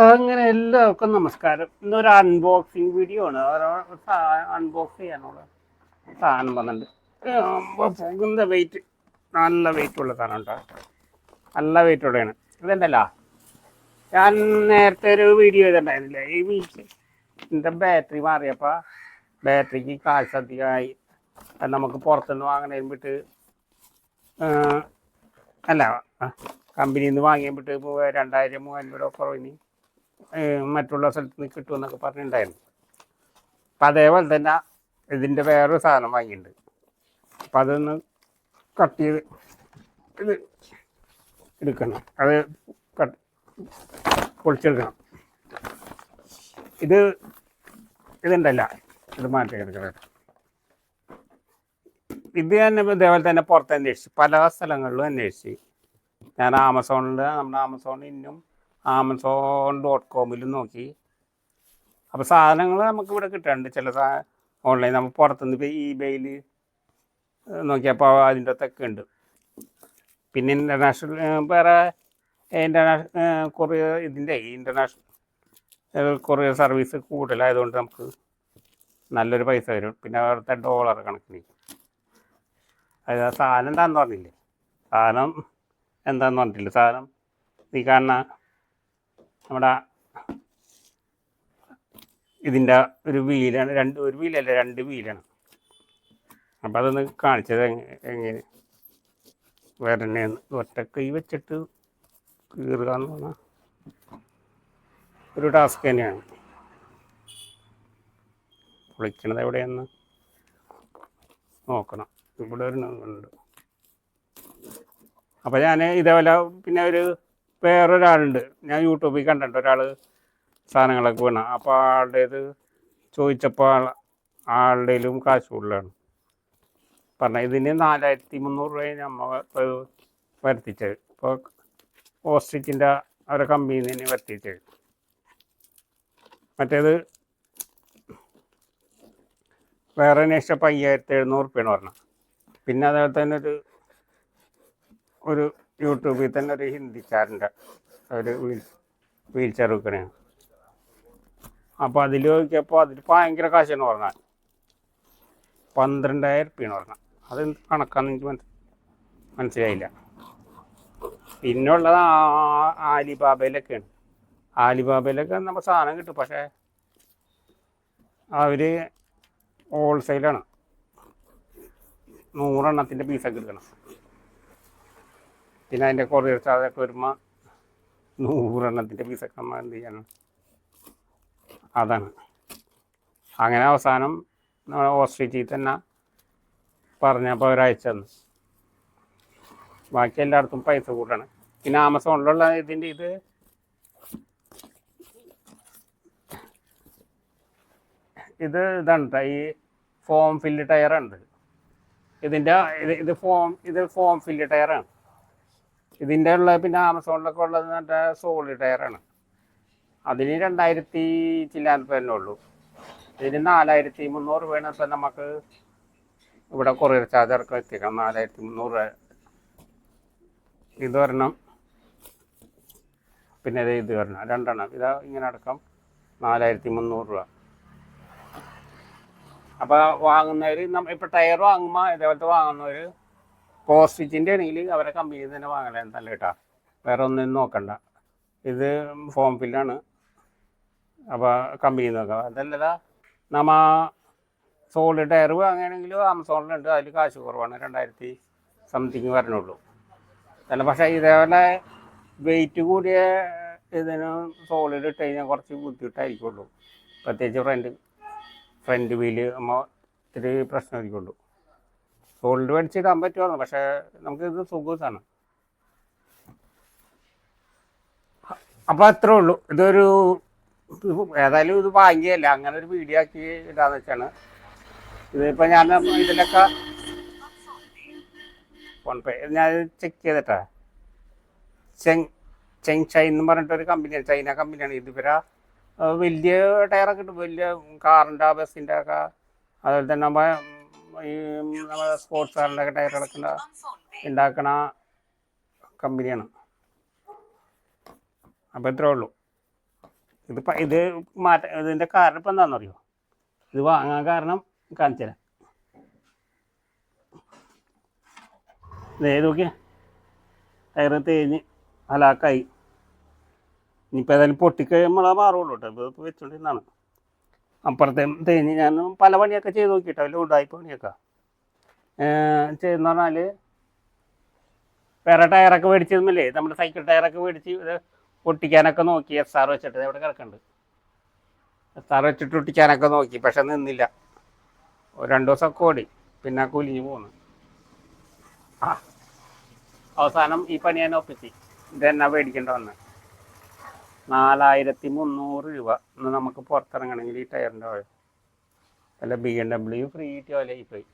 അങ്ങനെ എല്ലാവർക്കും നമസ്കാരം. ഇന്നൊരു അൺബോക്സിങ് വീഡിയോ ആണ്. അൺബോക്സ് ചെയ്യാനുള്ള സാധനം വന്നിട്ടുണ്ട്. പോകുന്ന വെയിറ്റ് നല്ല വെയിറ്റ് ഉള്ള സാധനം ഉണ്ടോ, നല്ല വെയിറ്റ് ഉള്ളതാണ്. ഇതുണ്ടല്ലോ, ഞാൻ നേരത്തെ ഒരു വീഡിയോ ചെയ്തിട്ടുണ്ടായിരുന്നില്ല. ഈ വീട്ടിൽ ഇതിൻ്റെ ബാറ്ററി മാറിയപ്പോൾ ബാറ്ററിക്ക് കാശ് അധികമായി. അത് നമുക്ക് പുറത്തുനിന്ന് വാങ്ങണതിന് വിട്ട് അല്ല കമ്പനിയിൽ നിന്ന് വാങ്ങിയാൽ വിട്ട് 2000-3000 രൂപ കുറവിന് മറ്റുള്ള സ്ഥലത്ത് നിന്ന് കിട്ടുമെന്നൊക്കെ പറഞ്ഞിട്ടുണ്ടായിരുന്നു. അപ്പം അതേപോലെ തന്നെ ഇതിൻ്റെ വേറൊരു സാധനം വാങ്ങിയിട്ടുണ്ട്. അപ്പം അതൊന്ന് കട്ട് ചെയ്ത് ഇത് എടുക്കണം, അത് പൊളിച്ചെടുക്കണം. ഇതുണ്ടല്ല, ഇത് മാറ്റി എടുക്കണം. ഇത് തന്നെ ഇതേപോലെ തന്നെ പുറത്ത് അന്വേഷിച്ച് പല സ്ഥലങ്ങളിലും അന്വേഷിച്ച് ഞാൻ നമ്മുടെ ആമസോണിൽ ഇന്നും amazon.com നോക്കി. അപ്പോൾ സാധനങ്ങൾ നമുക്ക് ഇവിടെ കിട്ടാറുണ്ട്. ചില ഓൺലൈൻ നമ്മൾ പുറത്തുനിന്ന് ഇപ്പോൾ eBayയിൽ നോക്കിയപ്പോൾ അതിൻ്റെ അകത്തൊക്കെ ഉണ്ട്. പിന്നെ ഇൻ്റർനാഷണൽ വേറെ കൊറിയർ ഇൻ്റർനാഷണൽ കൊറിയർ സർവീസ് കൂടുതലായതുകൊണ്ട് നമുക്ക് നല്ലൊരു പൈസ വരും. പിന്നെ അവിടുത്തെ ഡോളർ കണക്കിന് അത് സാധനം എന്താണെന്ന് പറഞ്ഞില്ലേ, സാധനം എന്താണെന്ന് പറഞ്ഞിട്ടില്ല. സാധനം ഈ കാണുന്ന നമ്മുടെ ഇതിൻ്റെ ഒരു വീലാണ്, ഒരു വീലല്ല, 2 വീലാണ്. അപ്പം അതൊന്ന് കാണിച്ചത് എങ്ങനെ വരണേന്ന്. ഒറ്റക്കൈ വെച്ചിട്ട് കീറുക എന്ന് പറഞ്ഞാൽ ഒരു ടാസ്ക് തന്നെയാണ്. പൊളിക്കണത് എവിടെയെന്ന് നോക്കണം. ഇവിടെ ഒരു ഉണ്ട്. അപ്പോൾ ഞാൻ ഇതേപോലെ പിന്നെ വേറൊരാളുണ്ട്, ഞാൻ യൂട്യൂബിൽ കണ്ടിട്ടുണ്ട്, ഒരാൾ സാധനങ്ങളൊക്കെ വേണം. അപ്പോൾ ആളുടേത് ചോദിച്ചപ്പോൾ ആളുടേലും കാശ് കൂടുതലാണ് പറഞ്ഞത്. ഇതിന് 4300 രൂപ നമ്മൾ വരുത്തിച്ചത്. ഇപ്പോൾ ഓസ്ട്രിച്ചിൻ്റെ അവരെ കമ്പനിയിൽ നിന്ന് വരുത്തിച്ചത്. മറ്റേത് വേറെ അന്വേഷിച്ചപ്പോൾ 5700 രൂപയാണ് പറഞ്ഞത്. പിന്നെ അതേപോലെ തന്നെ ഒരു യൂട്യൂബിൽ തന്നെ ഒരു ഹിന്ദിക്കാരൻ്റെ ഒരു വീൽ ചെയർ വിൽക്കണയാണ്. അപ്പോൾ അതിൽ നോക്കിയപ്പോൾ അതിൽ ഭയങ്കര കാശെന്ന് പറഞ്ഞാൽ 12000 രൂപയാണ് പറഞ്ഞത്. അത് കണക്കാന്ന് എനിക്ക് മനസ്സിലായില്ല. പിന്നെ ഉള്ളത് ആലിബാബയിലൊക്കെയാണ്. ആലിബാബയിലൊക്കെ നമുക്ക് സാധനം കിട്ടും, പക്ഷേ അവർ ഹോൾസെയിലാണ്. 100 എണ്ണത്തിൻ്റെ പീസൊക്കെ എടുക്കണം. പിന്നെ അതിൻ്റെ കൊറിയർ ചാർജൊക്കെ വരുമ്പോൾ 100 എണ്ണത്തിൻ്റെ പീസൊക്കെ നമ്മൾ എന്ത് ചെയ്യണം, അതാണ്. അങ്ങനെ അവസാനം നമ്മൾ ഓസ്ട്രിച്ചിൽ തന്നെ പറഞ്ഞപ്പോൾ ഒരാഴ്ച തന്നു. ബാക്കി എല്ലായിടത്തും പൈസ കൂട്ടാണ്. പിന്നെ ആമസോണിലുള്ള ഇതിൻ്റെ ഇതാണ് കേട്ടോ, ഈ ഫോം ഫില്ല് ടയറാണ്. ഇത് ഫോം ഫില്ല് ടയറാണ്. ഇതിൻ്റെ പിന്നെ ആമസോണിലൊക്കെ ഉള്ളത് മറ്റേ സോളിഡ് ടയറാണ്. അതിന് 2000 ചില്ലാൻ രൂപ ഉള്ളൂ. ഇതിന് 4300 രൂപയാണ്. ഇപ്പം നമുക്ക് ഇവിടെ കൊറിയർ ചാർജ് ഇറക്കം എത്തിക്കണം. 4300 രൂപ ഇത് വരണം. പിന്നെ ഇത് വരണം, 2 എണ്ണം. ഇങ്ങനെ അടക്കം 4300 രൂപ. അപ്പോൾ വാങ്ങുന്നവർ ഇപ്പോൾ ടയർ വാങ്ങുമ്പോൾ ഇതേപോലത്തെ വാങ്ങുന്നവർ പോസ്റ്റിച്ചിൻ്റെ ആണെങ്കിൽ അവരെ കമ്പനിയിൽ തന്നെ വാങ്ങലേ നല്ല കേട്ടോ. വേറെ ഒന്നും നോക്കണ്ട. ഇത് ഫോം ഫില്ലാണ്. അപ്പോൾ കമ്പനിയിൽ നോക്കാം. അതല്ല നമ്മ സോളിഡ് ടയർ വാങ്ങുകയാണെങ്കിലും ആമസോണിലുണ്ട്. അതിൽ കാശ് കുറവാണ്, 2000 സംതിങ് വരണുള്ളൂ. അല്ല, പക്ഷേ ഇതേപോലെ വെയിറ്റ് കൂടിയ ഇതിന് സോളിഡ് ഇട്ട് കഴിഞ്ഞാൽ കുറച്ച് ബുദ്ധിമുട്ടായിരിക്കുള്ളൂ. പ്രത്യേകിച്ച് ഫ്രണ്ട് വീല് നമ്മൾ ഇത്തിരി പ്രശ്നമായിരിക്കുള്ളൂ. സോളിഡ് മേടിച്ചിടാൻ പറ്റുമോ, പക്ഷേ നമുക്കിത് സുഖമാണ്. അപ്പോൾ അത്രേ ഉള്ളൂ. ഏതായാലും ഇത് വാങ്ങിയല്ല, അങ്ങനെ ഒരു വീഡിയോ ആക്കി ഇടാന്ന് വെച്ചാണ്. ഇതിപ്പോൾ ഞാൻ ഇതിലൊക്കെ ഫോൺപേ ഞാൻ ചെക്ക് ചെയ്തിട്ടാ. ചെങ്ഷൈ എന്ന് പറഞ്ഞിട്ടൊരു കമ്പനിയാണ്, ചൈന കമ്പനിയാണ്. ഇതിവരെ വലിയ ടയറൊക്കെ കിട്ടും, വലിയ കാറിൻ്റെ ബസ്സിൻ്റെ ഒക്കെ. അതുപോലെ തന്നെ നമ്മുടെ സ്പോർട്സ് കാറിൻ്റെ ഒക്കെ ടയറുകളൊക്കെ ഉണ്ടാക്കണ കമ്പനിയാണ്. അപ്പോൾ ഇത്രേ ഉള്ളൂ. ഇത് ഇതിൻ്റെ കാരണം ഇപ്പം എന്താണെന്നറിയോ? ഇത് വാങ്ങാൻ കാരണം കാണിച്ചു തരാം. ഇത് നോക്കിയേ, ടയർ തേഞ്ഞ് ഹലാക്കായി. ഇനിയിപ്പോൾ ഏതായാലും പൊട്ടിക്കഴിയുമ്പോൾ മാറുള്ളൂ കേട്ടോ. ഇപ്പോൾ വെച്ചുകൊണ്ടിരുന്നതാണ്. അപ്പുറത്തെ തേഞ്ഞ് ഞാൻ പല പണിയൊക്കെ ചെയ്ത് നോക്കിയിട്ടോ, അതിൽ ഉടായ്പ പണിയൊക്കെ ചെയ്തെന്ന് പറഞ്ഞാൽ വേറെ ടയറൊക്കെ മേടിച്ചിരുന്നില്ലേ, നമ്മുടെ സൈക്കിൾ ടയറൊക്കെ മേടിച്ച് ഇത് പൊട്ടിക്കാനൊക്കെ നോക്കി. SR വെച്ചിട്ട് ഇവിടെ കിടക്കുന്നുണ്ട്. SR വെച്ചിട്ട് ഒട്ടിക്കാനൊക്കെ നോക്കി, പക്ഷെ നിന്നില്ല. 2 ദിവസമൊക്കെ ഓടി, പിന്നെ കുലിഞ്ഞ് പോന്നു. അവസാനം ഈ പണി തന്നെ ഒപ്പിച്ച്. ഇതെന്നാ മേടിക്കേണ്ട വന്ന് 4300 രൂപ. ഇന്ന് നമുക്ക് പുറത്തിറങ്ങണമെങ്കിൽ ഈ ടയറിൻ്റെ വല്ല BMW ഫ്രീ കിട്ടിയ പോലെ പോയി.